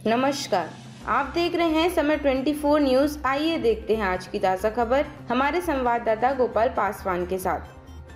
नमस्कार, आप देख रहे हैं समय 24 न्यूज। आइए देखते हैं आज की ताज़ा खबर हमारे संवाददाता गोपाल पासवान के साथ।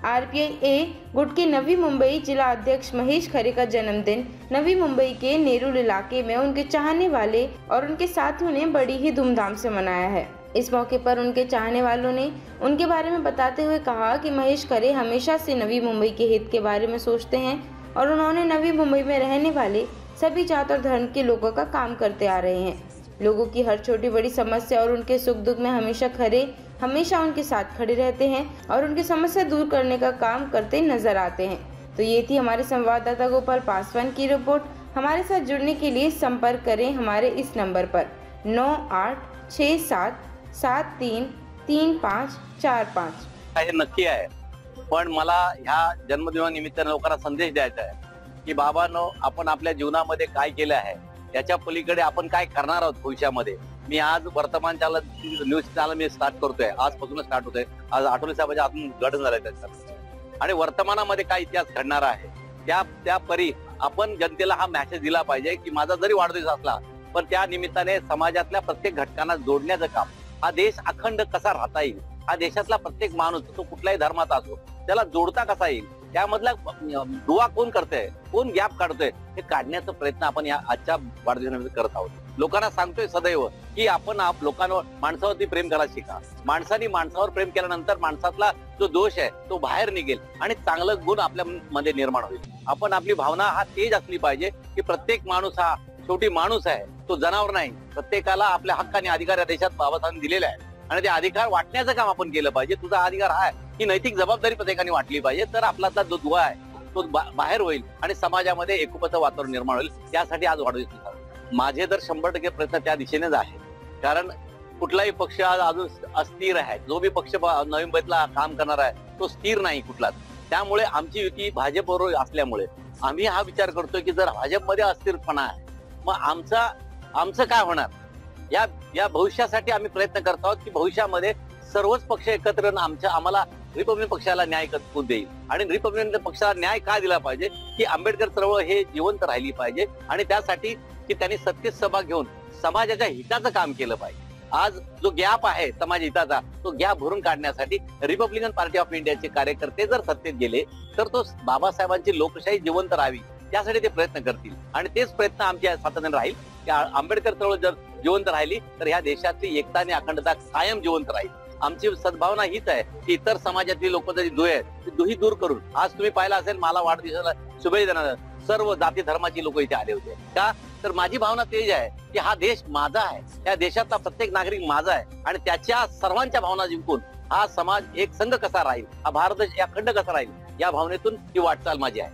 आरपीआई गुट के नवी मुंबई जिला अध्यक्ष महेश खरे का जन्मदिन नवी मुंबई के नेरुल इलाके में उनके चाहने वाले और उनके साथियों ने बड़ी ही धूमधाम से मनाया है। इस मौके पर उनके चाहने वालों ने उनके बारे में बताते हुए कहा कि महेश खरे हमेशा से नवी मुंबई के हित के बारे में सोचते हैं और उन्होंने नवी मुंबई में रहने वाले सभी जात और धर्म के लोगों का काम करते आ रहे हैं। लोगों की हर छोटी बड़ी समस्या और उनके सुख दुख में हमेशा खरे हमेशा उनके साथ खड़े रहते हैं और उनकी समस्या दूर करने का काम करते नजर आते हैं। तो ये थी हमारे संवाददाता गोपाल पासवान की रिपोर्ट। हमारे साथ जुड़ने के लिए संपर्क करें हमारे इस नंबर पर 9867733545। हे नक्की आहे, पण मला ह्या जन्मदिनानिमित्ताने लोकांना संदेश द्यायचा आहे की बाबांनो, आपण आपल्या जीवनामध्ये काय केलं आहे याच्या पलीकडे आपण काय करणार आहोत भविष्यामध्ये। मी आज वर्तमान न्यूज चॅनल मी स्टार्ट करतोय, आजपासूनच स्टार्ट होतोय। आज आठवले साहेबांच्या हातून उद्घाटन झालंय त्याचं, आणि वर्तमानामध्ये काय इतिहास घडणार आहे त्या परी आपण जनतेला हा मेसेज दिला पाहिजे की माझा जरी वाढदिवस असला पण त्या निमित्ताने समाजातल्या प्रत्येक घटकांना जोडण्याचं काम, हा देश अखंड कसा राहता येईल, हा देशातला प्रत्येक माणूस तो कुठल्याही धर्माचा असो त्याला जोडता कसा येईल, त्यामधला दुवा कोण करतोय, कोण गॅप काढतोय, हे काढण्याचा प्रयत्न आपण या आजच्या वाढदिवसानिमित्त करत आहोत। लोकांना सांगतोय सदैव की आपण माणसांवर माणसावरती प्रेम करायला शिका। माणसाने माणसावर प्रेम केल्यानंतर माणसातला जो दोष आहे तो बाहेर निघेल आणि चांगलं गुण आपल्या मध्ये निर्माण होईल। आपण आपली भावना हा तेज असली पाहिजे की प्रत्येक माणूस हा शेवटी माणूस आहे, तो जनावर नाही। प्रत्येकाला आपल्या हक्क आणि अधिकार या देशात बाबासाहेबांनी दिलेला आहे आणि ते अधिकार वाटण्याचं काम आपण केलं पाहिजे। तुझा अधिकार हा आहे ही नैतिक जबाबदारी प्रत्येकाने वाटली पाहिजे, तर आपला जो दुवा आहे तो बाहेर होईल आणि समाजामध्ये एकोपाचं वातावरण निर्माण होईल। त्यासाठी आज वाढदिवस माझे तर 100% प्रयत्न त्या दिशेनेच आहे, कारण कुठलाही पक्ष आज अजून अस्थिर आहे। जो भी पक्ष नवी मुंबईतला काम करणार आहे तो स्थिर नाही कुठलाच। त्यामुळे आमची युती भाजपबरोबर असल्यामुळे आम्ही हा विचार करतोय की जर भाजपमध्ये अस्थिरपणा आहे मग आमचं काय होणार। या भविष्यासाठी आम्ही प्रयत्न करत आहोत की भविष्यामध्ये सर्वच पक्ष एकत्र आम्हाला रिपब्लिकन पक्षाला न्याय देईल। आणि रिपब्लिकन पक्षाला न्याय काय दिला पाहिजे की आंबेडकर चळवळ हे जिवंत राहिली पाहिजे आणि त्यासाठी की त्यांनी सत्तेत सभा घेऊन समाजाच्या हिताचं काम केलं पाहिजे। आज जो गॅप आहे समाज हिताचा तो गॅप भरून काढण्यासाठी रिपब्लिकन पार्टी ऑफ इंडियाचे कार्यकर्ते जर सत्तेत गेले तर तो बाबासाहेबांची लोकशाही जिवंत राहावी त्यासाठी ते प्रयत्न करतील आणि तेच प्रयत्न आमच्या सातत्याने राहील की आंबेडकर चळवळ जर जिवंत राहिली तर ह्या देशातली एकता आणि अखंडता कायम जिवंत राहील। आमची सद्भावना हीच आहे की इतर समाजातली लोक जरी दुहे आहेत ती दुही दूर करून, आज तुम्ही पाहिलं असेल मला वाढदिवसाला शुभेच्छा देणार सर्व जाती धर्माची लोक इथे आले होते। का तर माझी भावना तेच आहे की हा देश माझा आहे, या देशातला प्रत्येक नागरिक माझा आहे आणि त्याच्या सर्वांच्या भावना जिंकून हा समाज एक संघ कसा राहील, हा भारत देश अखंड कसा राहील, या भावनेतून ही वाटचाल माझी आहे।